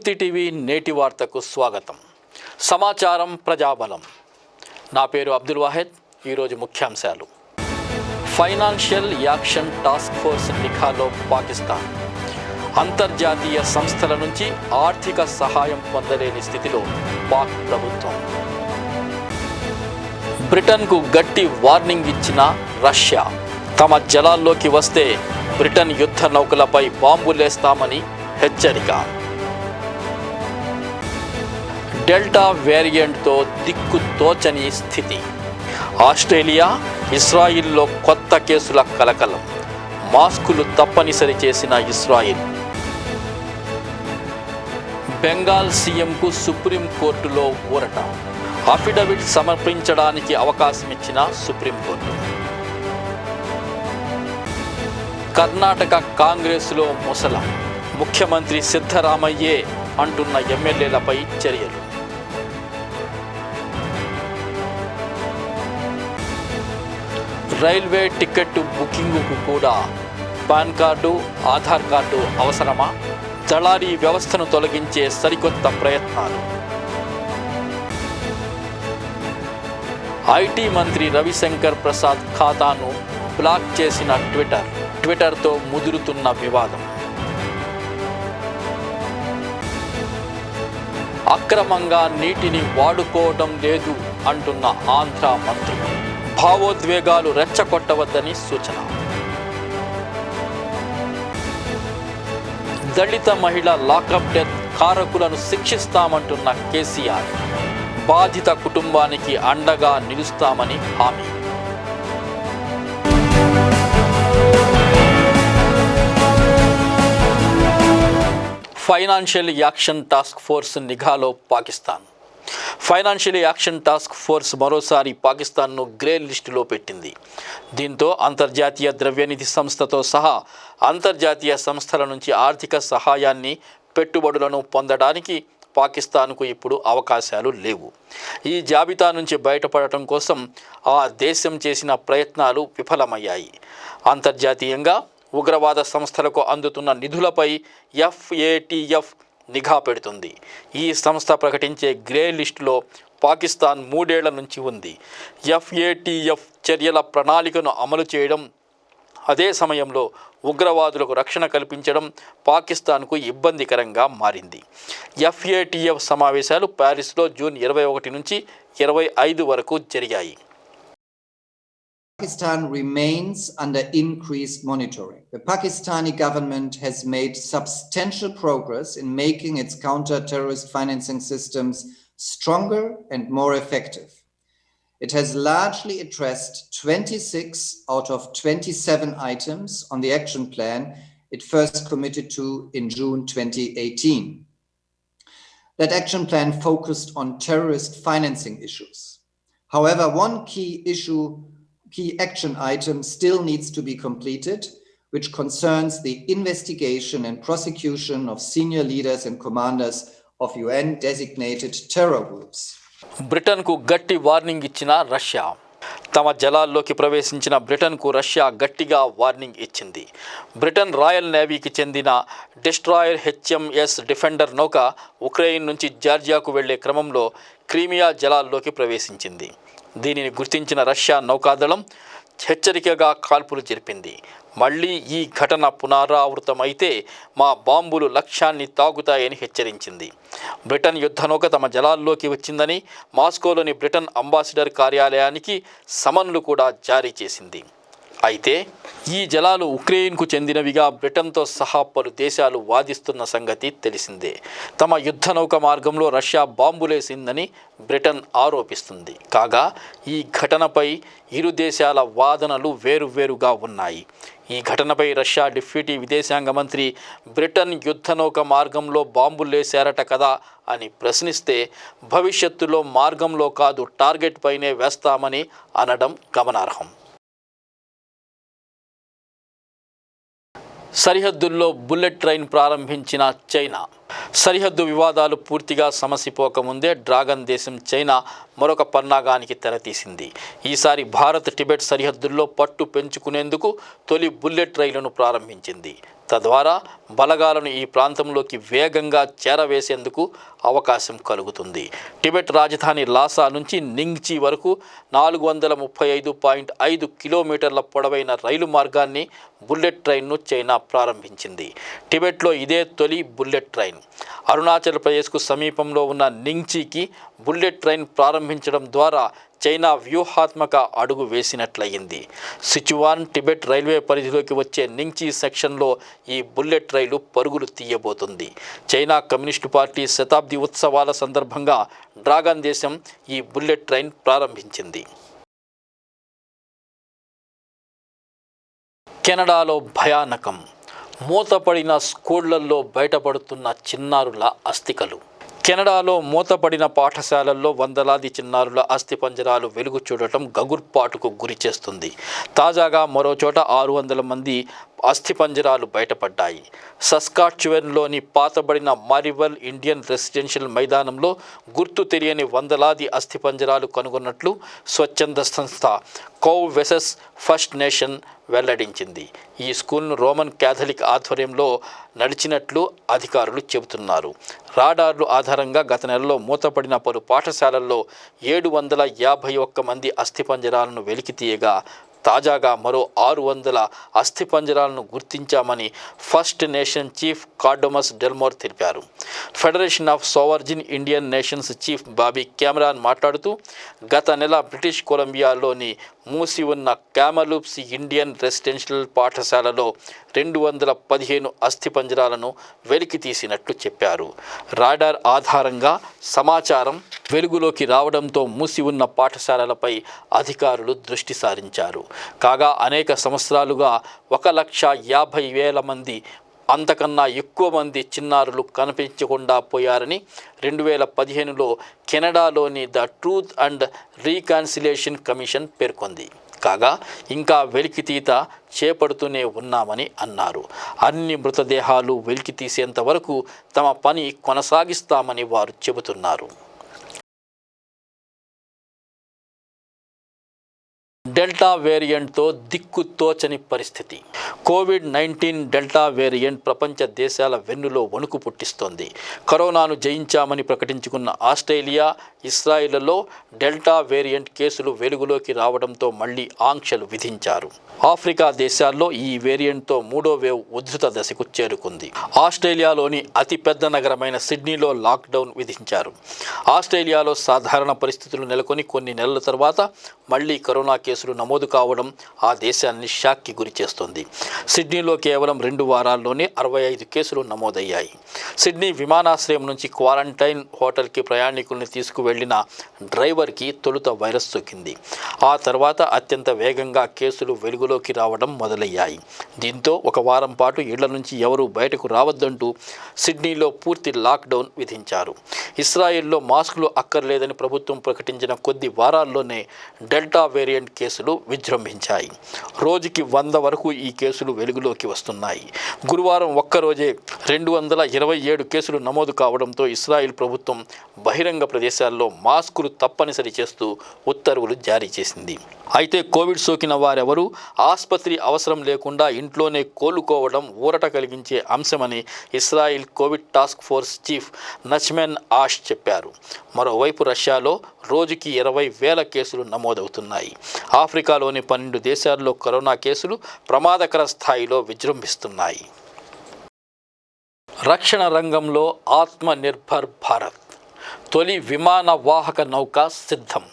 స్ఫూర్తి టీవీ నేటి వార్తకు స్వాగతం. సమాచారం ప్రజాబలం. నా పేరు అబ్దుల్ వాహెద్. ఈరోజు ముఖ్యాంశాలు. ఫైనాన్షియల్ యాక్షన్ టాస్క్ ఫోర్స్ నిఘాలో పాకిస్తాన్. అంతర్జాతీయ సంస్థల నుంచి ఆర్థిక సహాయం పొందలేని స్థితిలో పాక్ ప్రభుత్వం. బ్రిటన్కు గట్టి వార్నింగ్ ఇచ్చిన రష్యా. తమ జలాల్లోకి వస్తే బ్రిటన్ యుద్ధ నౌకలపై బాంబులేస్తామని హెచ్చరిక. డెల్టా వేరియంట్తో దిక్కు తోచని స్థితి. ఆస్ట్రేలియా, ఇస్రాయిల్లో కొత్త కేసుల కలకలం. మాస్కులు తప్పనిసరి చేసిన ఇస్రాయిల్. బెంగాల్ సీఎంకు సుప్రీంకోర్టులో ఊరట. అఫిడవిట్ సమర్పించడానికి అవకాశం ఇచ్చిన సుప్రీంకోర్టు. కర్ణాటక కాంగ్రెస్లో ముసలం. ముఖ్యమంత్రి సిద్ధరామయ్యే అంటున్న ఎమ్మెల్యేలపై చర్యలు. రైల్వే టికెట్ బుకింగ్కు కూడా పాన్ కార్డు, ఆధార్ కార్డు అవసరమా? దళారీ వ్యవస్థను తొలగించే సరికొత్త ప్రయత్నాలు. ఐటీ మంత్రి రవిశంకర్ ప్రసాద్ ఖాతాను బ్లాక్ చేసిన ట్విట్టర్తో ముదురుతున్న వివాదం. అక్రమంగా నీటిని వాడుకోవడం లేదు అంటున్న ఆంధ్ర మంత్రి. భావోద్వేగాలు రెచ్చగొట్టవద్దని సూచన. దళిత మహిళ లాకప్ డెత్ కారకులను శిక్షిస్తామంటున్న కేసీఆర్. బాధిత కుటుంబానికి అండగా నిలుస్తామని హామీ. ఫైనాన్షియల్ యాక్షన్ టాస్క్ ఫోర్స్ నిఘాలో Pakistan. Financial action task Force మరోసారి పాకిస్తాన్ను గ్రే లిస్టులో పెట్టింది. దీంతో అంతర్జాతీయ ద్రవ్యనిధి సంస్థతో సహా అంతర్జాతీయ సంస్థల నుంచి ఆర్థిక సహాయాన్ని, పెట్టుబడులను పొందడానికి పాకిస్తాన్కు ఇప్పుడు అవకాశాలు లేవు. ఈ జాబితా నుంచి బయటపడటం కోసం ఆ దేశం చేసిన ప్రయత్నాలు విఫలమయ్యాయి. అంతర్జాతీయంగా ఉగ్రవాద సంస్థలకు అందుతున్న నిధులపై FATF నిఘా పెడుతుంది. ఈ సంస్థ ప్రకటించే గ్రే లిస్టులో పాకిస్తాన్ 3 ఏళ్ల నుంచి ఉంది. FATF చర్యల ప్రణాళికను అమలు చేయడం, అదే సమయంలో ఉగ్రవాదులకు రక్షణ కల్పించడం పాకిస్తాన్కు ఇబ్బందికరంగా మారింది. FATF సమావేశాలు ప్యారిస్లో జూన్ 21 నుంచి 25 వరకు జరిగాయి. Pakistan remains under increased monitoring. The Pakistani government has made substantial progress in making its counter-terrorist financing systems stronger and more effective. It has largely addressed 26 out of 27 items on the action plan it first committed to in June 2018. That action plan focused on terrorist financing issues. However, one key action item still needs to be completed, which concerns the investigation and prosecution of senior leaders and commanders of UN-designated terror groups. బ్రిటన్కు గట్టి warning ఇచ్చిన Russia. తమ జలాల్లోకి ప్రవేశించిన బ్రిటన్కు Russia గట్టిగా warning ఇచ్చింది. Britain royal నేవీకి చెందిన destroyer HMS defender నౌక Ukraine నుంచి జార్జియాకు వెళ్లే క్రమంలో క్రీమియా జలాల్లోకి ప్రవేశించింది. దీనిని గుర్తించిన రష్యా నౌకాదళం హెచ్చరికగా కాల్పులు జరిపింది. మళ్లీ ఈ ఘటన పునరావృతమైతే మా బాంబులు లక్ష్యాన్ని తాకుతాయని హెచ్చరించింది. బ్రిటన్ యుద్ధనౌక తమ జలాల్లోకి వచ్చిందని మాస్కోలోని బ్రిటన్ అంబాసిడర్ కార్యాలయానికి సమన్లు కూడా జారీ చేసింది. అయితే ఈ జలాలు ఉక్రెయిన్కు చెందినవిగా బ్రిటన్తో సహా పలు దేశాలు వాదిస్తున్న సంగతి తెలిసిందే. తమ యుద్ధనౌక మార్గంలో రష్యా బాంబులేసిందని బ్రిటన్ ఆరోపిస్తుంది. కాగా ఈ ఘటనపై ఇరు దేశాల వాదనలు వేరువేరుగా ఉన్నాయి. ఈ ఘటనపై రష్యా డిప్యూటీ విదేశాంగ మంత్రి బ్రిటన్ యుద్ధనౌక మార్గంలో బాంబులేశారట కదా అని ప్రశ్నిస్తే, భవిష్యత్తులో మార్గంలో కాదు టార్గెట్ పైనే వేస్తామని అనడం గమనార్హం. సరిహద్దుల్లో బుల్లెట్ ట్రైన్ ప్రారంభించిన చైనా. సరిహద్దు వివాదాలు పూర్తిగా సమసిపోకముందే డ్రాగన్ దేశం చైనా మరొక పన్నాగానికి తెరతీసింది. ఈసారి భారత్ టిబెట్ సరిహద్దుల్లో పట్టు పెంచుకునేందుకు తొలి బుల్లెట్ రైలును ప్రారంభించింది. తద్వారా బలగాలను ఈ ప్రాంతంలోకి వేగంగా చేరవేసేందుకు అవకాశం కలుగుతుంది. టిబెట్ రాజధాని లాసా నుంచి నింగ్చి వరకు 435.5 కిలోమీటర్ల పొడవైన రైలు మార్గాన్ని బుల్లెట్ ట్రైన్ను చైనా ప్రారంభించింది. టిబెట్లో ఇదే తొలి బుల్లెట్ ట్రైన్. అరుణాచల్ ప్రదేశ్కు సమీపంలో ఉన్న నింగ్చికి బుల్లెట్ ట్రైన్ ప్రారంభించడం ద్వారా చైనా వ్యూహాత్మక అడుగు వేసినట్లయింది. సిచువాన్ టిబెట్ రైల్వే పరిధిలోకి వచ్చే నింగ్చి సెక్షన్లో ఈ బుల్లెట్ రైలు పరుగులు తీయబోతుంది. చైనా కమ్యూనిస్టు పార్టీ శతాబ్ది ఉత్సవాల సందర్భంగా డ్రాగన్ దేశం ఈ బుల్లెట్ ట్రైన్ ప్రారంభించింది. కెనడాలో భయానకం. మూతపడిన స్కూళ్లలో బయటపడుతున్న చిన్నారుల అస్థికలు. కెనడాలో మూతపడిన పాఠశాలల్లో వందలాది చిన్నారుల అస్థిపంజరాలు వెలుగు చూడటం గగుర్పాటుకు గురి చేస్తుంది. తాజాగా మరోచోట 600 మంది అస్థిపంజరాలు బయటపడ్డాయి. సస్కాట్చువెన్లోని పాతబడిన మారివల్ ఇండియన్ రెసిడెన్షియల్ మైదానంలో గుర్తు తెలియని వందలాది అస్థిపంజరాలు కనుగొన్నట్లు స్వచ్ఛంద సంస్థ కౌ వెసస్ ఫస్ట్ నేషన్ వెల్లడించింది. ఈ స్కూల్ను రోమన్ క్యాథలిక్ ఆధ్వర్యంలో నడిచినట్లు అధికారులు చెబుతున్నారు. రాడార్లు ఆధారంగా గత నెలలో మూతపడిన పలు పాఠశాలల్లో 751 మంది అస్థిపంజరాలను వెలికితీయగా తాజాగా మరో 600 అస్థిపంజరాలను గుర్తించామని First Nation chief Cadmus Delorme తెలిపారు. Federation of Sovereign Indian Nations chief Bobby Cameron మాట్లాడుతూ గత నెల బ్రిటిష్ కొలంబియాలోని మూసి ఉన్న క్యామలూప్స్ ఇండియన్ రెసిడెన్షియల్ పాఠశాలలో 215 అస్థిపంజరాలను వెలికి తీసినట్లు చెప్పారు. రాడార్ ఆధారంగా సమాచారం వెలుగులోకి రావడంతో మూసి ఉన్న పాఠశాలలపై అధికారులు దృష్టి సారించారు. కాగా అనేక సంవత్సరాలుగా 1,50,000 మంది అంతకన్నా ఎక్కువ మంది చిన్నారులు కనిపించకుండా పోయారని 2015లో కెనడాలోని the Truth and Reconciliation Commission పేర్కొంది. కాగా ఇంకా వెలికితీత చేపడుతూనే ఉన్నామని అన్నారు. అన్ని మృతదేహాలు వెలికి తీసేంత వరకు తమ పని కొనసాగిస్తామని వారు చెబుతున్నారు. డెల్టా వేరియంట్తో దిక్కుతోచని పరిస్థితి. కోవిడ్-19 డెల్టా వేరియంట్ ప్రపంచ దేశాల వెన్నులో వణుకు పుట్టిస్తోంది. కరోనాను జయించామని ప్రకటించుకున్న ఆస్ట్రేలియా, ఇజ్రాయిల్లో డెల్టా వేరియంట్ కేసులు వెలుగులోకి రావడంతో మళ్లీ ఆంక్షలు విధించారు. ఆఫ్రికా దేశాల్లో ఈ వేరియంట్తో 3వ వేవ్ ఉధృత దశకు చేరుకుంది. ఆస్ట్రేలియాలోని అతిపెద్ద నగరమైన సిడ్నీలో లాక్డౌన్ విధించారు. ఆస్ట్రేలియాలో సాధారణ పరిస్థితులు నెలకొని కొన్ని నెలల తర్వాత మళ్లీ కరోనా కేసులు నమోదు కావడం ఆ దేశాన్ని షాక్కి గురి చేస్తోంది. సిడ్నీలో కేవలం 2 వారాల్లోనే 65 కేసులు నమోదయ్యాయి. సిడ్నీ విమానాశ్రయం నుంచి క్వారంటైన్ హోటల్కి ప్రయాణికుల్ని తీసుకువెళ్లిన డ్రైవర్కి తొలుత వైరస్ సోకింది. ఆ తర్వాత అత్యంత వేగంగా కేసులు వెలుగులోకి రావడం మొదలయ్యాయి. దీంతో ఒక వారం పాటు ఇళ్ల నుంచి ఎవరూ బయటకు రావద్దంటూ సిడ్నీలో పూర్తి లాక్డౌన్ విధించారు. ఇజ్రాయెల్లో మాస్కులు అక్కర్లేదని ప్రభుత్వం ప్రకటించిన కొద్ది వారాల్లోనే డెల్టా వేరియంట్ కేసులు విజృంభించాయి. రోజుకి 100 వరకు ఈ కేసులు వెలుగులోకి వస్తున్నాయి. గురువారం ఒక్కరోజే 227 కేసులు నమోదు కావడంతో ఇజ్రాయెల్ ప్రభుత్వం బహిరంగ ప్రదేశాల్లో మాస్కులు తప్పనిసరి చేస్తూ ఉత్తర్వులు జారీ చేసింది. అయితే కోవిడ్ సోకిన వారెవరూ ఆసుపత్రి అవసరం లేకుండా ఇంట్లోనే కోలుకోవడం ఊరట కలిగించే అంశమని Israel Covid task force chief Nachman Ash చెప్పారు. మరోవైపు రష్యాలో రోజుకి 20,000 కేసులు నమోదవుతున్నాయి. ఆఫ్రికాలోని 12 దేశాల్లో కరోనా కేసులు ప్రమాదకర స్థాయిలో విజృంభిస్తున్నాయి. రక్షణ రంగంలో ఆత్మనిర్భర్ భారత్. తొలి విమాన వాహక నౌక సిద్ధం.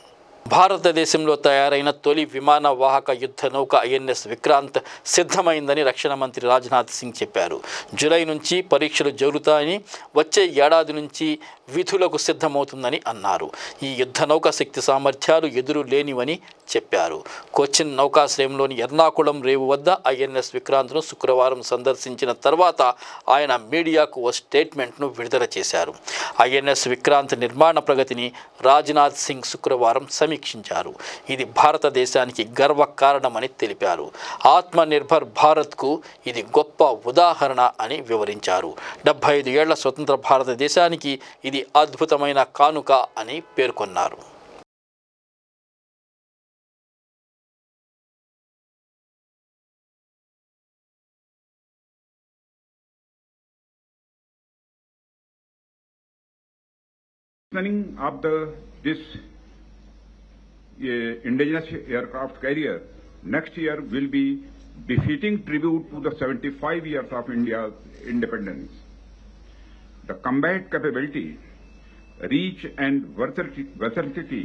భారతదేశంలో తయారైన తొలి విమాన వాహక యుద్ధ నౌక ఐఎన్ఎస్ విక్రాంత్ సిద్ధమైందని రక్షణ మంత్రి రాజ్నాథ్ సింగ్ చెప్పారు. జూలై నుంచి పరీక్షలు జరుగుతాయని, వచ్చే ఏడాది నుంచి విధులకు సిద్ధమవుతుందని అన్నారు. ఈ యుద్ధ నౌక శక్తి సామర్థ్యాలు ఎదురు లేనివని చెప్పారు. కొచ్చిన్ నౌకాశ్రయంలోని ఎర్నాకుళం రేవు వద్ద ఐఎన్ఎస్ విక్రాంత్ను శుక్రవారం సందర్శించిన తర్వాత ఆయన మీడియాకు ఓ స్టేట్మెంట్ను విడుదల చేశారు. ఐఎన్ఎస్ విక్రాంత్ నిర్మాణ ప్రగతిని రాజ్నాథ్ సింగ్ శుక్రవారం సమీక్షించారు. ఇది భారతదేశానికి గర్వకారణమని తెలిపారు. ఆత్మనిర్భర్ భారత్కు ఇది గొప్ప ఉదాహరణ అని వివరించారు. 75 ఏళ్ల స్వతంత్ర భారతదేశానికి ఇది అద్భుతమైన కానుక అని పేర్కొన్నారు. Of this indigenous aircraft carrier next year will be befitting tribute to the 75 years of India's independence. The combat capability, reach and versatility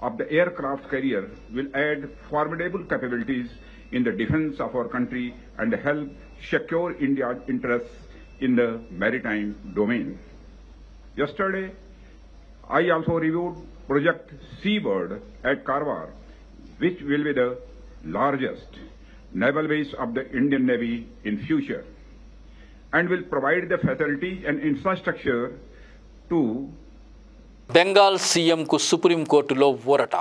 of the aircraft carrier will add formidable capabilities in the defense of our country and help secure India's interests in the maritime domain. Yesterday, I also reviewed Project Seabird at Karwar, which will be the largest naval base of the Indian Navy in future and will provide the facilities and infrastructure to Bengal సీఎంకు సుప్రీంకోర్టులో ఊరట.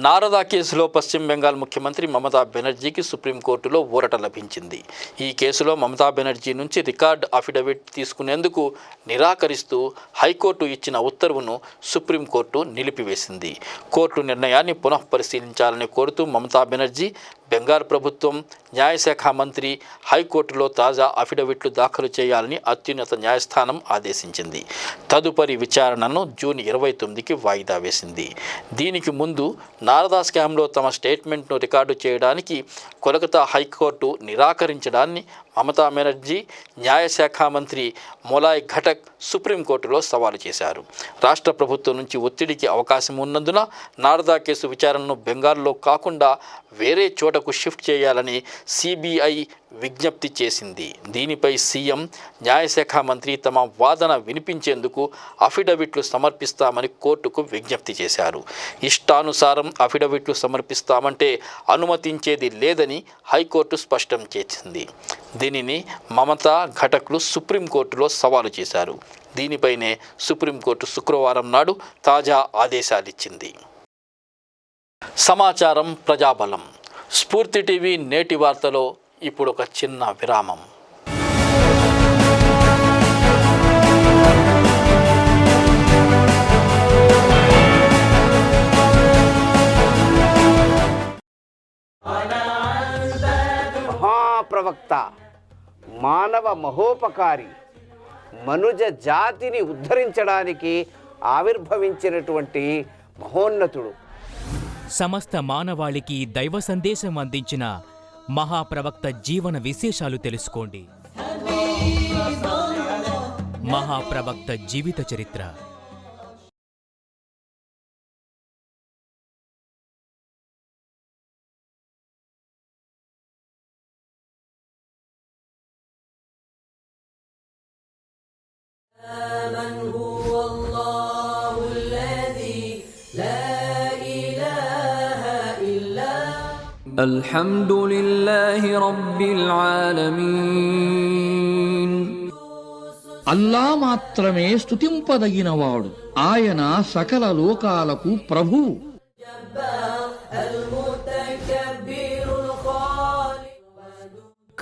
నారదా కేసులో పశ్చిమ బెంగాల్ ముఖ్యమంత్రి మమతా బెనర్జీకి సుప్రీంకోర్టులో ఊరట లభించింది. ఈ కేసులో మమతా బెనర్జీ నుంచి రికార్డ్ అఫిడవిట్ తీసుకునేందుకు నిరాకరిస్తూ హైకోర్టు ఇచ్చిన ఉత్తర్వును సుప్రీంకోర్టు నిలిపివేసింది. కోర్టు నిర్ణయాన్ని పునఃపరిశీలించాలని కోరుతూ మమతా బెనర్జీ, బెంగాల్ ప్రభుత్వం, న్యాయశాఖ మంత్రి హైకోర్టులో తాజా అఫిడవిట్లు దాఖలు చేయాలని అత్యున్నత న్యాయస్థానం ఆదేశించింది. తదుపరి విచారణను జూన్ 29కి వాయిదా వేసింది. దీనికి ముందు నారదా స్కామ్లో తమ స్టేట్మెంట్ను రికార్డు చేయడానికి కోలకతా హైకోర్టు నిరాకరించడాన్ని మమతా బెనర్జీ, న్యాయశాఖ మంత్రి మొలాయ్ ఘటక్ సుప్రీంకోర్టులో సవాలు చేశారు. రాష్ట్ర ప్రభుత్వం నుంచి ఒత్తిడికి అవకాశం ఉన్నందున నారదా కేసు విచారణను బెంగాల్లో కాకుండా వేరే చోటకు షిఫ్ట్ చేయాలని సిబిఐ విజ్ఞప్తి చేసింది. దీనిపై సీఎం, న్యాయశాఖ మంత్రి తమ వాదన వినిపించేందుకు అఫిడవిట్లు సమర్పిస్తామని కోర్టుకు విజ్ఞప్తి చేశారు. ఇష్టానుసారం అఫిడవిట్లు సమర్పిస్తామంటే అనుమతించేది లేదని హైకోర్టు స్పష్టం చేసింది. దీనిని మమతా, ఘటక్లు సుప్రీంకోర్టులో సవాలు చేశారు. దీనిపైనే సుప్రీంకోర్టు శుక్రవారం నాడు తాజా ఆదేశాలిచ్చింది. సమాచారం ప్రజాబలం. స్ఫూర్తి టీవీ నేటి వార్తలో ఇప్పుడు ఒక చిన్న విరామం. మహాప్రవక్త, మానవ మహోపకారి, మనుజ జాతిని ఉద్ధరించడానికి ఆవిర్భవించినటువంటి మహోన్నతుడు. సమస్త మానవాళికి దైవ సందేశం అందించిన మహాప్రవక్త జీవన విశేషాలు తెలుసుకోండి. మహాప్రవక్త జీవిత చరిత్ర. الحمد لله رب العالمين. అల్లా మాత్రమే స్తుతింపదగినవాడు. ఆయన సకల లోకాలకు ప్రభువు.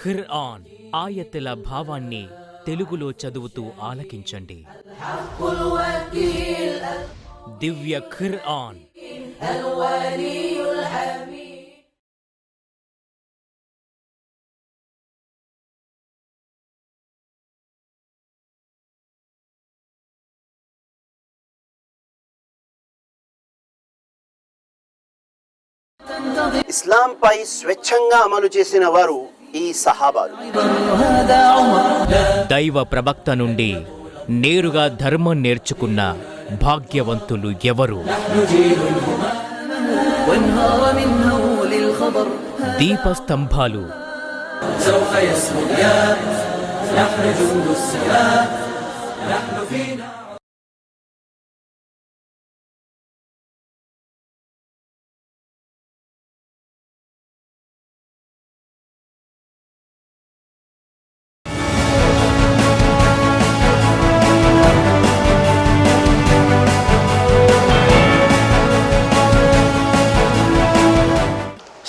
ఖుర్ఆన్ ఆయతుల భావాన్ని తెలుగులో చదువుతూ ఆలకించండి. దివ్య ఖుర్ఆన్. ఇస్లాంపై స్వచ్ఛంగా అమలు చేసిన వారు ఈ సహాబాలు. దైవ ప్రవక్త నుండి నేరుగా ధర్మం నేర్చుకున్న భాగ్యవంతులు ఎవరు? దీపస్తంభాలు.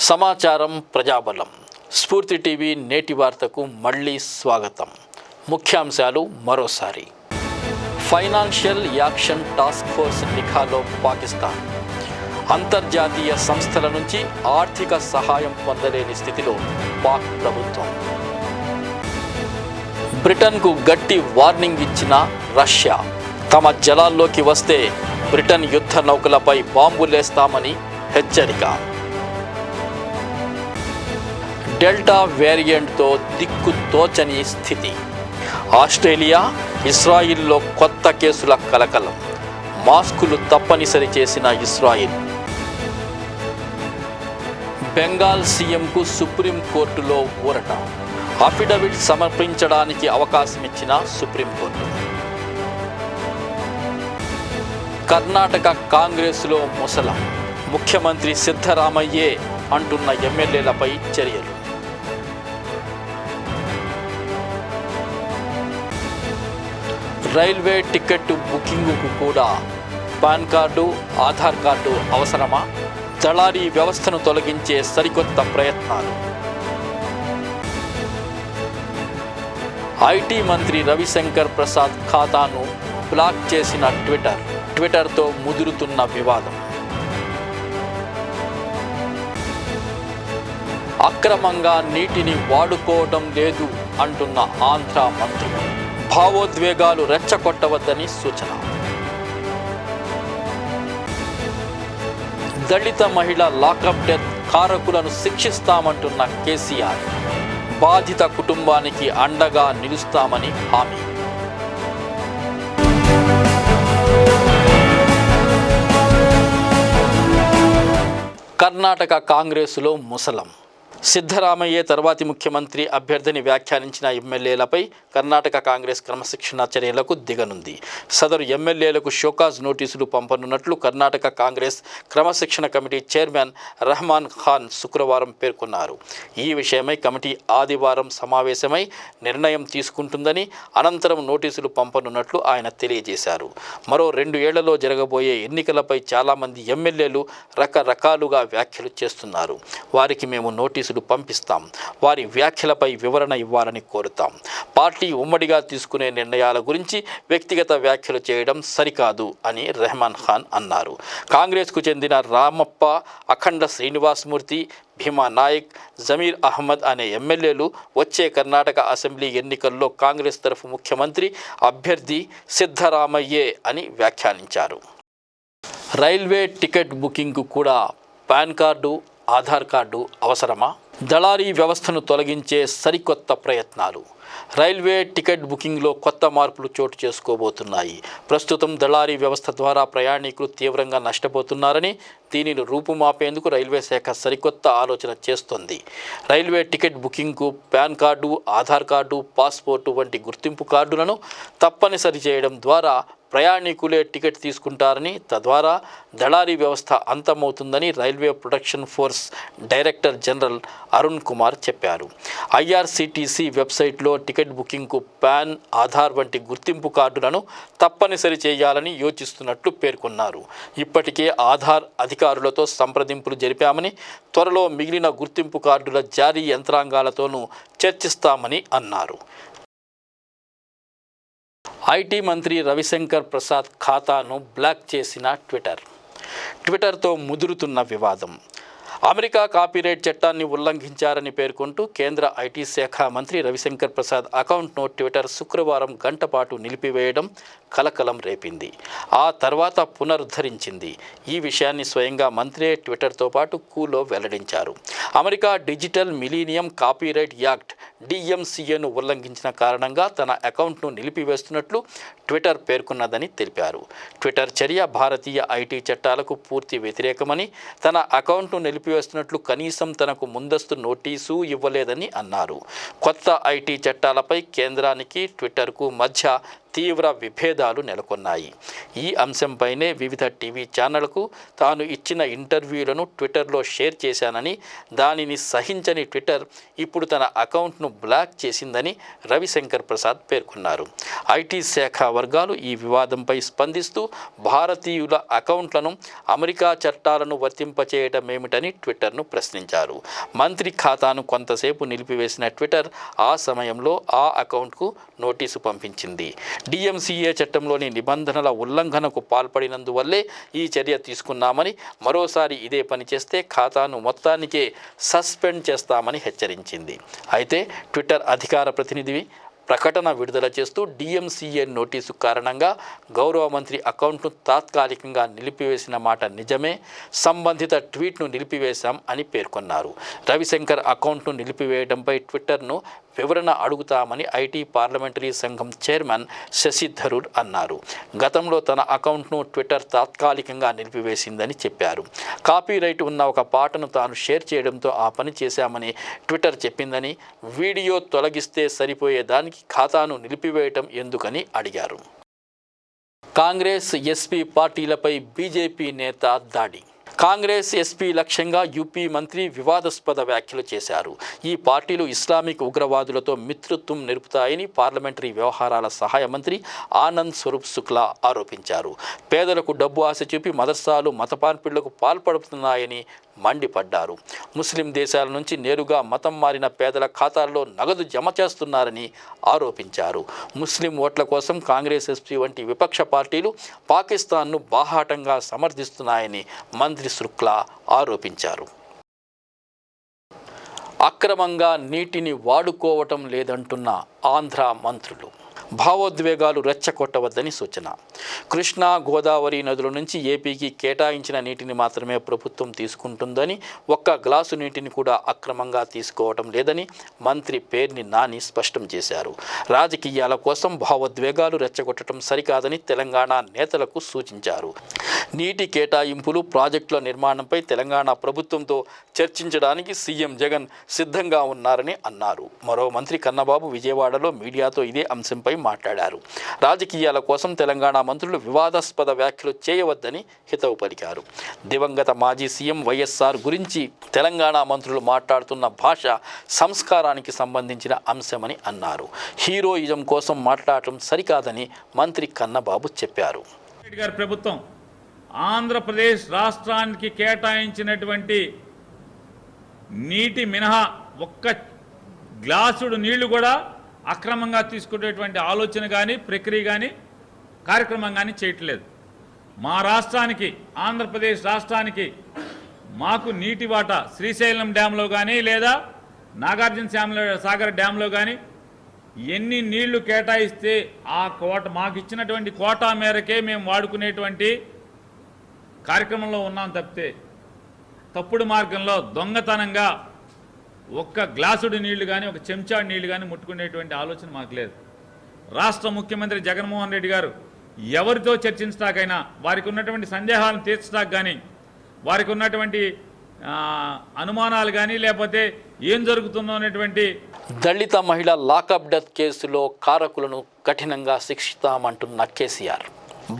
సమాచారం ప్రజాబలం. స్ఫూర్తి టీవీ నేటి వార్తకు మళ్ళీ స్వాగతం. ముఖ్యాంశాలు మరోసారి. ఫైనాన్షియల్ యాక్షన్ టాస్క్ ఫోర్స్ నిఘాలో పాకిస్తాన్. అంతర్జాతీయ సంస్థల నుంచి ఆర్థిక సహాయం పొందలేని స్థితిలో పాక్ ప్రభుత్వం. బ్రిటన్కు గట్టి వార్నింగ్ ఇచ్చిన రష్యా. తమ జలాల్లోకి వస్తే బ్రిటన్ యుద్ధ నౌకలపై బాంబులేస్తామని హెచ్చరిక. డెల్టా వేరియంట్తో దిక్కు తోచని స్థితి. ఆస్ట్రేలియా, ఇజ్రాయిల్లో కొత్త కేసుల కలకలం. మాస్కులు తప్పనిసరి చేసిన ఇజ్రాయిల్. బెంగాల్ సీఎంకు సుప్రీంకోర్టులో ఊరట. అఫిడవిట్ సమర్పించడానికి అవకాశం ఇచ్చిన సుప్రీంకోర్టు. కర్ణాటక కాంగ్రెసులో ముసలం. ముఖ్యమంత్రి సిద్ధరామయ్యే అంటున్న ఎమ్మెల్యేలపై చర్యలు. రైల్వే టికెట్ బుకింగుకు కూడా పాన్ కార్డు, ఆధార్ కార్డు అవసరమా? దళారీ వ్యవస్థను తొలగించే సరికొత్త ప్రయత్నాలు. ఐటీ మంత్రి రవిశంకర్ ప్రసాద్ ఖాతాను బ్లాక్ చేసిన ట్విట్టర్తో ముదురుతున్న వివాదం. అక్రమంగా నీటిని వాడుకోవడం లేదు అంటున్న ఆంధ్ర మంత్రులు. భావోద్వేగాలు రెచ్చగొట్టవద్దని సూచన. దళిత మహిళ లాకప్ డెత్ కారకులను శిక్షిస్తామంటున్న కేసీఆర్. బాధిత కుటుంబానికి అండగా నిలుస్తామని హామీ. కర్ణాటక కాంగ్రెసులో ముసలం. సిద్ధరామయ్యే తర్వాతి ముఖ్యమంత్రి అభ్యర్థిని వ్యాఖ్యానించిన ఎమ్మెల్యేలపై కర్ణాటక కాంగ్రెస్ క్రమశిక్షణ చర్యలకు దిగనుంది. సదరు ఎమ్మెల్యేలకు షోకాజ్ నోటీసులు పంపనున్నట్లు కర్ణాటక కాంగ్రెస్ క్రమశిక్షణ కమిటీ చైర్మన్ రెహమాన్ ఖాన్ శుక్రవారం పేర్కొన్నారు. ఈ విషయమై కమిటీ ఆదివారం సమావేశమై నిర్ణయం తీసుకుంటుందని, అనంతరం నోటీసులు పంపనున్నట్లు ఆయన తెలియజేశారు. మరో 2 ఏళ్లలో జరగబోయే ఎన్నికలపై చాలామంది ఎమ్మెల్యేలు రకరకాలుగా వ్యాఖ్యలు చేస్తున్నారు. వారికి మేము నోటీసులు పంపిస్తాం. వారి వ్యాఖ్యలపై వివరణ ఇవ్వాలని కోరుతాం. పార్టీ ఉమ్మడిగా తీసుకునే నిర్ణయాల గురించి వ్యక్తిగత వ్యాఖ్యలు చేయడం సరికాదు అని రెహమాన్ ఖాన్ అన్నారు. కాంగ్రెస్కు చెందిన రామప్ప, అఖండ శ్రీనివాసమూర్తి, భీమా నాయక్, జమీర్ అహ్మద్ అనే ఎమ్మెల్యేలు వచ్చే కర్ణాటక అసెంబ్లీ ఎన్నికల్లో కాంగ్రెస్ తరఫు ముఖ్యమంత్రి అభ్యర్థి సిద్ధరామయ్యే అని వ్యాఖ్యానించారు. రైల్వే టికెట్ బుకింగ్కు కూడా పాన్ కార్డు, ఆధార్ కార్డు అవసరమా? దళారీ వ్యవస్థను తొలగించే సరికొత్త ప్రయత్నాలు. రైల్వే టికెట్ బుకింగ్లో కొత్త మార్పులు చోటు చేసుకోబోతున్నాయి. ప్రస్తుతం దళారీ వ్యవస్థ ద్వారా ప్రయాణికులు తీవ్రంగా నష్టపోతున్నారని, దీనిని రూపుమాపేందుకు రైల్వే శాఖ సరికొత్త ఆలోచన చేస్తోంది. రైల్వే టికెట్ బుకింగ్కు PAN card, Aadhaar card, passport వంటి గుర్తింపు కార్డులను తప్పనిసరి చేయడం ద్వారా ప్రయాణికులే టికెట్ తీసుకుంటారని, తద్వారా దళారీ వ్యవస్థ అంతమవుతుందని railway protection force director general Arun Kumar చెప్పారు. ఐఆర్సీటీసీ వెబ్సైట్లో టికెట్ బుకింగ్కు పాన్, ఆధార్ వంటి గుర్తింపు కార్డులను తప్పనిసరి చేయాలని యోచిస్తున్నట్లు పేర్కొన్నారు. ఇప్పటికే ఆధార్ అధికారులతో సంప్రదింపులు జరిపామని, త్వరలో మిగిలిన గుర్తింపు కార్డుల జారీ యంత్రాంగాలతోనూ చర్చిస్తామని అన్నారు. ఐటీ మంత్రి రవిశంకర్ ప్రసాద్ ఖాతాను బ్లాక్ చేసిన ట్విట్టర్తో ముదురుతున్న వివాదం. అమెరికా కాపీరైట్ చట్టాన్ని ఉల్లంఘించారని పేర్కొంటూ కేంద్ర ఐటీ శాఖ మంత్రి రవిశంకర్ ప్రసాద్ అకౌంట్ను ట్విట్టర్ శుక్రవారం గంటపాటు నిలిపివేయడం కలకలం రేపింది. ఆ తర్వాత పునరుద్ధరించింది. ఈ విషయాన్ని స్వయంగా మంత్రే ట్విట్టర్తో పాటు కూలో వెల్లడించారు. America digital millennium copyright act DMCAను ఉల్లంఘించిన కారణంగా తన అకౌంట్ను నిలిపివేస్తున్నట్లు ట్విట్టర్ పేర్కొన్నదని తెలిపారు. ట్విట్టర్ చర్య భారతీయ ఐటీ చట్టాలకు పూర్తి వ్యతిరేకమని, తన అకౌంట్ను నిలిపివేస్తున్నట్లు కనీసం తనకు ముందస్తు నోటీసు ఇవ్వలేదని అన్నారు. కొత్త ఐటీ చట్టాలపై కేంద్రానికి ట్విట్టర్కు మధ్య తీవ్ర విభేదాలు నెలకొన్నాయి. ఈ అంశంపైనే వివిధ టీవీ ఛానళ్లకు తాను ఇచ్చిన ఇంటర్వ్యూలను ట్విట్టర్లో షేర్ చేశానని, దానిని సహించని ట్విట్టర్ ఇప్పుడు తన అకౌంట్ను బ్లాక్ చేసిందని రవిశంకర్ ప్రసాద్ పేర్కొన్నారు. ఐటీ శాఖ వర్గాలు ఈ వివాదంపై స్పందిస్తూ భారతీయుల అకౌంట్లను అమెరికా చట్టాలను వర్తింపచేయటమేమిటని ట్విట్టర్ను ప్రశ్నించారు. మంత్రి ఖాతాను కొంతసేపు నిలిపివేసిన ట్విట్టర్ ఆ సమయంలో ఆ అకౌంట్కు నోటీసు పంపించింది. DMCA చట్టంలోని నిబంధనల ఉల్లంఘనకు పాల్పడినందువల్లే ఈ చర్య తీసుకున్నామని, మరోసారి ఇదే పని చేస్తే ఖాతాను మొత్తానికే సస్పెండ్ చేస్తామని హెచ్చరించింది. అయితే ట్విట్టర్ అధికార ప్రతినిధి ప్రకటన విడుదల చేస్తూ DMCA నోటీసు కారణంగా గౌరవ మంత్రి అకౌంట్ను తాత్కాలికంగా నిలిపివేసిన మాట నిజమే, సంబంధిత ట్వీట్ను నిలిపివేశాం అని పేర్కొన్నారు. రవిశంకర్ అకౌంట్ను నిలిపివేయడంపై ట్విట్టర్ను వివరణ అడుగుతామని ఐటీ పార్లమెంటరీ సంఘం చైర్మన్ శశి థరూర్ అన్నారు. గతంలో తన అకౌంట్ను ట్విట్టర్ తాత్కాలికంగా నిలిపివేసిందని చెప్పారు. కాపీరైట్ ఉన్న ఒక పాటను తాను షేర్ చేయడంతో ఆ పని చేశామని ట్విట్టర్ చెప్పిందని, వీడియో తొలగిస్తే సరిపోయేదానికి ఖాతాను నిలిపివేయటం ఎందుకని అడిగారు. కాంగ్రెస్ ఎస్పీ పార్టీలపై బీజేపీ నేత దాడి. కాంగ్రెస్ ఎస్పీ లక్ష్యంగా యూపీ మంత్రి వివాదాస్పద వ్యాఖ్యలు చేశారు. ఈ పార్టీలు ఇస్లామిక్ ఉగ్రవాదులతో మిత్రత్వం నిలుపుతాయని పార్లమెంటరీ వ్యవహారాల సహాయ మంత్రి ఆనంద్ స్వరూప్ శుక్లా ఆరోపించారు. పేదలకు డబ్బు ఆశ చూపి మదర్సాలు మతపార్పిళ్లకు పాల్పడుతున్నాయని మండిపడ్డారు. ముస్లిం దేశాల నుంచి నేరుగా మతం మారిన పేదల ఖాతాల్లో నగదు జమ చేస్తున్నారని ఆరోపించారు. ముస్లిం ఓట్ల కోసం కాంగ్రెస్ ఎస్పీ వంటి విపక్ష పార్టీలు పాకిస్తాన్ను బాహాటంగా సమర్థిస్తున్నాయని మంత్రి శుక్లా ఆరోపించారు. అక్రమంగా నీటిని వాడుకోవటం లేదంటున్న ఆంధ్ర మంత్రులు. భావోద్వేగాలు రెచ్చగొట్టవద్దని సూచన. కృష్ణా, గోదావరి నదుల నుంచి ఏపీకి కేటాయించిన నీటిని మాత్రమే ప్రభుత్వం తీసుకుంటుందని, ఒక్క గ్లాసు నీటిని కూడా అక్రమంగా తీసుకోవటం లేదని మంత్రి పేర్ని నాని స్పష్టం చేశారు. రాజకీయాల కోసం భావోద్వేగాలు రెచ్చగొట్టడం సరికాదని తెలంగాణ నేతలకు సూచించారు. నీటి కేటాయింపులు, ప్రాజెక్టుల నిర్మాణంపై తెలంగాణ ప్రభుత్వంతో చర్చించడానికి సీఎం జగన్ సిద్ధంగా ఉన్నారని అన్నారు. మరో మంత్రి కన్నబాబు విజయవాడలో మీడియాతో ఇదే అంశంపై మాట్లాడారు. రాజకీయాల కోసం తెలంగాణ మంత్రులు వివాదాస్పద వ్యాఖ్యలు చేయవద్దని హితవు పలికారు. దివంగత మాజీ సీఎం వైఎస్ఆర్ గురించి తెలంగాణ మంత్రులు మాట్లాడుతున్న భాష సంస్కారానికి సంబంధించిన అంశమని అన్నారు. హీరోయిజం కోసం మాట్లాడటం సరికాదని మంత్రి కన్నబాబు చెప్పారు. ప్రభుత్వం ఆంధ్రప్రదేశ్ రాష్ట్రానికి కేటాయించినటువంటి నీటి మినహా ఒక్క గ్లాసుడు నీళ్లు కూడా అక్రమంగా తీసుకునేటువంటి ఆలోచన కానీ, ప్రక్రియ కానీ, కార్యక్రమం కానీ చేయట్లేదు. మా రాష్ట్రానికి, ఆంధ్రప్రదేశ్ రాష్ట్రానికి మాకు నీటి వాటా శ్రీశైలం డ్యాంలో కానీ లేదా నాగార్జున సాగర్ డ్యాంలో కానీ ఎన్ని నీళ్లు కేటాయిస్తే ఆ మాకు ఇచ్చినటువంటి కోటా మేరకే మేము వాడుకునేటువంటి కార్యక్రమంలో ఉన్నాం తప్పితే తప్పుడు మార్గంలో దొంగతనంగా ఒక్క గ్లాసుడు నీళ్లు కానీ, ఒక చెంచాడు నీళ్లు కానీ ముట్టుకునేటువంటి ఆలోచన మాకు లేదు. రాష్ట్ర ముఖ్యమంత్రి జగన్మోహన్ రెడ్డి గారు ఎవరితో చర్చించడాకైనా, వారికి ఉన్నటువంటి సందేహాలను తీర్చడానికి కానీ, వారికి ఉన్నటువంటి అనుమానాలు కానీ, లేకపోతే ఏం జరుగుతుందో అనేటువంటి దళిత మహిళ లాకప్ డెత్ కేసులో కారకులను కఠినంగా శిక్షిస్తామంటున్న కేసీఆర్.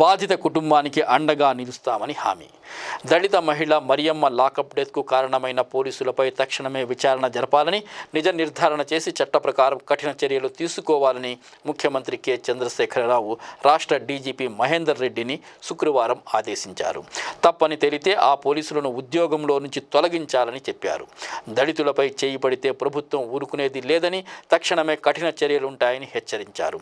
బాధిత కుటుంబానికి అండగా నిలుస్తామని హామీ. దళిత మహిళ మరియమ్మ లాకప్ డెత్కు కారణమైన పోలీసులపై తక్షణమే విచారణ జరపాలని, నిజ నిర్ధారణ చేసి చట్ట ప్రకారం కఠిన చర్యలు తీసుకోవాలని ముఖ్యమంత్రి కె చంద్రశేఖరరావు రాష్ట్ర డీజీపీ మహేందర్ రెడ్డిని శుక్రవారం ఆదేశించారు. తప్పని తేలితే ఆ పోలీసులను ఉద్యోగంలో నుంచి తొలగించాలని చెప్పారు. దళితులపై చేయి పడితే ప్రభుత్వం ఊరుకునేది లేదని, తక్షణమే కఠిన చర్యలుంటాయని హెచ్చరించారు.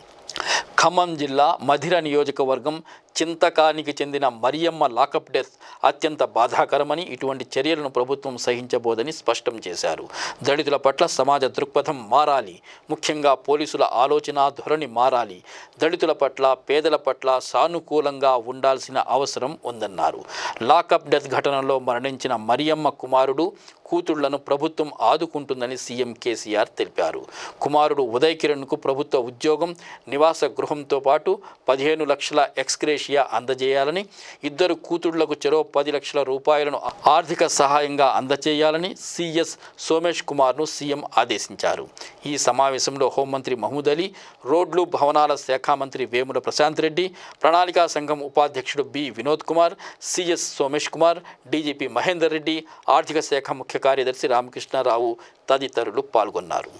ఖమ్మం జిల్లా మధిర నియోజకవర్గం చింతకానికి చెందిన మరియమ్మ లాకప్ డెత్ అత్యంత బాధాకరమని, ఇటువంటి చర్యలను ప్రభుత్వం సహించబోదని స్పష్టం చేశారు. దళితుల పట్ల సమాజ దృక్పథం మారాలి, ముఖ్యంగా పోలీసుల ఆలోచన ధోరణి మారాలి. దళితుల పట్ల, పేదల పట్ల సానుకూలంగా ఉండాల్సిన అవసరం ఉందన్నారు. లాకప్ డెత్ ఘటనలో మరణించిన మరియమ్మ కుమారుడు, కూతుళ్లను ప్రభుత్వం ఆదుకుంటుందని సీఎం కేసీఆర్ తెలిపారు. కుమారుడు ఉదయ్ కిరణ్కు ప్రభుత్వ ఉద్యోగం, నివాస గృహంతో పాటు 15 లక్షల ఎక్స్గ్రేషియా గ్రేషియా అందజేయాలని, ఇద్దరు కూతుళ్లకు చెరో 10 లక్షల రూపాయలను ఆర్థిక సహాయంగా అందజేయాలని సిఎస్ సోమేష్ కుమార్ను సీఎం ఆదేశించారు. ఈ సమావేశంలో హోంమంత్రి మహమూద్ అలీ, రోడ్లు భవనాల శాఖ మంత్రి వేముల ప్రశాంత్ రెడ్డి, ప్రణాళికా సంఘం ఉపాధ్యక్షుడు B Vinod Kumar, CS Somesh Kumar, DGP Mahender Reddy, ఆర్థిక శాఖ ముఖ్య కార్యదర్శి రామకృష్ణారావు తదితరులు పాల్గొన్నారు.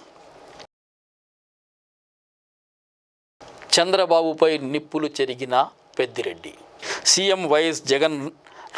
చంద్రబాబుపై నిప్పులు చెరిగిన పెద్దిరెడ్డి. సీఎం వైఎస్ జగన్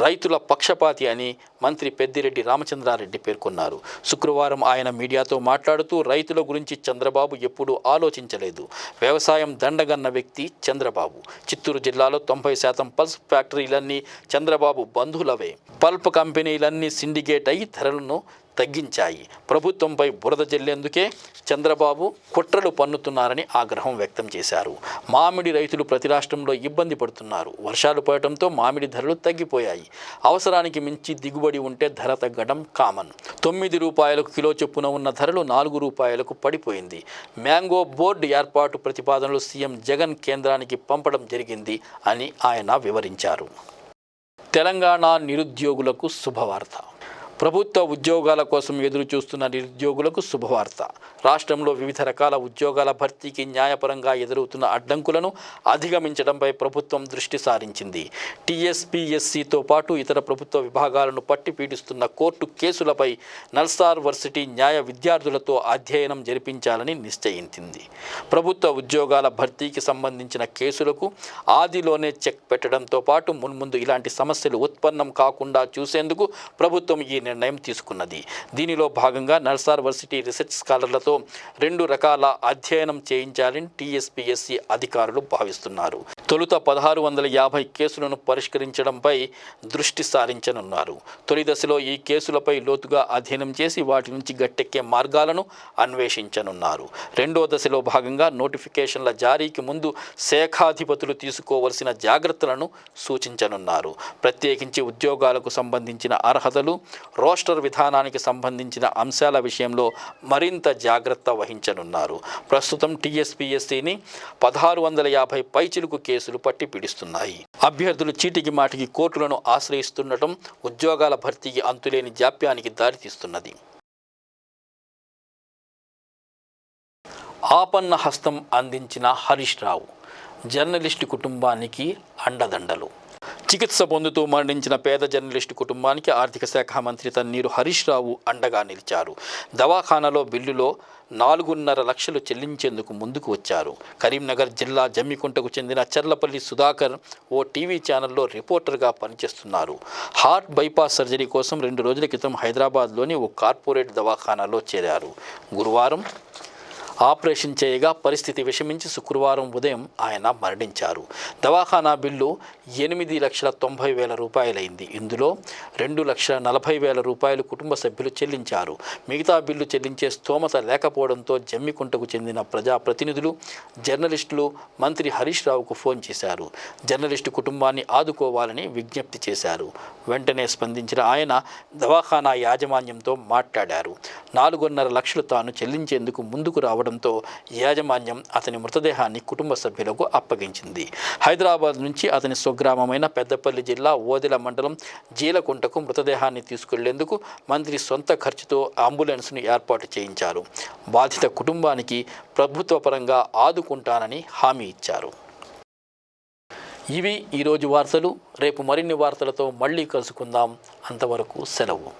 రైతుల పక్షపాతి అని మంత్రి పెద్దిరెడ్డి రామచంద్రారెడ్డి పేర్కొన్నారు. శుక్రవారం ఆయన మీడియాతో మాట్లాడుతూ రైతుల గురించి చంద్రబాబు ఎప్పుడూ ఆలోచించలేదు. వ్యవసాయం దండగన్న వ్యక్తి చంద్రబాబు. చిత్తూరు జిల్లాలో 90% పల్ప్ ఫ్యాక్టరీలన్నీ చంద్రబాబు బంధువులవే. పల్ప్ కంపెనీలన్నీ సిండికేట్ అయి ధరలను తగ్గించాయి. ప్రభుత్వంపై బురద జల్లేందుకే చంద్రబాబు కుట్రలు పన్నుతున్నారని ఆగ్రహం వ్యక్తం చేశారు. మామిడి రైతులు ప్రతి రాష్ట్రంలో ఇబ్బంది పడుతున్నారు. వర్షాలు పడటంతో మామిడి ధరలు తగ్గిపోయాయి. అవసరానికి మించి దిగుబడి ఉంటే ధర తగ్గడం కామన్. 9 రూపాయలకు కిలో చొప్పున ఉన్న ధరలు 4 రూపాయలకు పడిపోయింది. మ్యాంగో బోర్డు ఏర్పాటు ప్రతిపాదనలు సీఎం జగన్ కేంద్రానికి పంపడం జరిగింది అని ఆయన వివరించారు. తెలంగాణ నిరుద్యోగులకు శుభవార్త. ప్రభుత్వ ఉద్యోగాల కోసం ఎదురు చూస్తున్న నిరుద్యోగులకు శుభవార్త. రాష్ట్రంలో వివిధ రకాల ఉద్యోగాల భర్తీకి న్యాయపరంగా ఎదురవుతున్న అడ్డంకులను అధిగమించడంపై ప్రభుత్వం దృష్టి సారించింది. టీఎస్పీఎస్సీతో పాటు ఇతర ప్రభుత్వ విభాగాలను పట్టి పీడిస్తున్న కోర్టు కేసులపై నల్సార్ వర్సిటీ న్యాయ విద్యార్థులతో అధ్యయనం జరిపించాలని నిశ్చయించింది. ప్రభుత్వ ఉద్యోగాల భర్తీకి సంబంధించిన కేసులకు ఆదిలోనే చెక్ పెట్టడంతో పాటు మున్ముందు ఇలాంటి సమస్యలు ఉత్పన్నం కాకుండా చూసేందుకు ప్రభుత్వం ఈ నిర్ణయం తీసుకున్నది. దీనిలో భాగంగా నల్సార్ వర్సిటీ రీసెర్చ్ స్కాలర్లతో 2 రకాల అధ్యయనం చేయించాలని టీఎస్పీఎస్సీ అధికారులు భావిస్తున్నారు. తొలుత 1650 కేసులను పరిష్కరించడంపై దృష్టి సారించనున్నారు. తొలి దశలో ఈ కేసులపై లోతుగా అధ్యయనం చేసి వాటి నుంచి గట్టెక్కే మార్గాలను అన్వేషించనున్నారు. రెండో దశలో భాగంగా నోటిఫికేషన్ల జారీకి ముందు శాఖాధిపతులు తీసుకోవలసిన జాగ్రత్తలను సూచించనున్నారు. ప్రత్యేకించి ఉద్యోగాలకు సంబంధించిన అర్హతలు, రోస్టర్ విధానానికి సంబంధించిన అంశాల విషయంలో మరింత జాగ్రత్త వహించనున్నారు. ప్రస్తుతం టీఎస్పీఎస్సీని 1650 పైచిలుకు కేసులు పట్టి పీడిస్తున్నాయి. అభ్యర్థులు చీటికి మాటికి కోర్టులను ఆశ్రయిస్తుండటం ఉద్యోగాల భర్తీకి అంతులేని జాప్యానికి దారితీస్తున్నది. ఆపన్న హస్తం అందించిన హరీష్ రావు. జర్నలిస్టు కుటుంబానికి అండదండలు. చికిత్స పొందుతూ మరణించిన పేద జర్నలిస్టు కుటుంబానికి ఆర్థిక శాఖ మంత్రి తన్నీరు హరీష్ రావు అండగా నిలిచారు. దవాఖానాలో బిల్లులో 4.5 లక్షలు చెల్లించేందుకు ముందుకు వచ్చారు. కరీంనగర్ జిల్లా జమ్మికుంటకు చెందిన చర్లపల్లి సుధాకర్ ఓ టీవీ ఛానల్లో రిపోర్టర్గా పనిచేస్తున్నారు. హార్ట్ బైపాస్ సర్జరీ కోసం 2 రోజుల క్రితం హైదరాబాద్లోని ఓ కార్పొరేట్ దవాఖానాలో చేరారు. గురువారం ఆపరేషన్ చేయగా పరిస్థితి విషమించి శుక్రవారం ఉదయం ఆయన మరణించారు. దవాఖానా బిల్లు 8,90,000 రూపాయలైంది. ఇందులో 2,40,000 రూపాయలు కుటుంబ సభ్యులు చెల్లించారు. మిగతా బిల్లు చెల్లించే స్తోమత లేకపోవడంతో జమ్మికుంటకు చెందిన ప్రజాప్రతినిధులు, జర్నలిస్టులు మంత్రి హరీష్ రావుకు ఫోన్ చేశారు. జర్నలిస్టు కుటుంబాన్ని ఆదుకోవాలని విజ్ఞప్తి చేశారు. వెంటనే స్పందించిన ఆయన దవాఖానా యాజమాన్యంతో మాట్లాడారు. 4.5 లక్షలు తాను చెల్లించేందుకు ముందుకు రావడంతో యాజమాన్యం అతని మృతదేహాన్ని కుటుంబ సభ్యులకు అప్పగించింది. హైదరాబాద్ నుంచి అతని స్వగ్రామమైన పెద్దపల్లి జిల్లా ఓదెల మండలం జీలకుంటకు మృతదేహాన్ని తీసుకెళ్లేందుకు మంత్రి సొంత ఖర్చుతో అంబులెన్స్ను ఏర్పాటు చేయించారు. బాధిత కుటుంబానికి ప్రభుత్వ పరంగా ఆదుకుంటానని హామీ ఇచ్చారు. ఇవి ఈరోజు వార్తలు. రేపు మరిన్ని వార్తలతో మళ్ళీ కలుసుకుందాం. అంతవరకు సెలవు.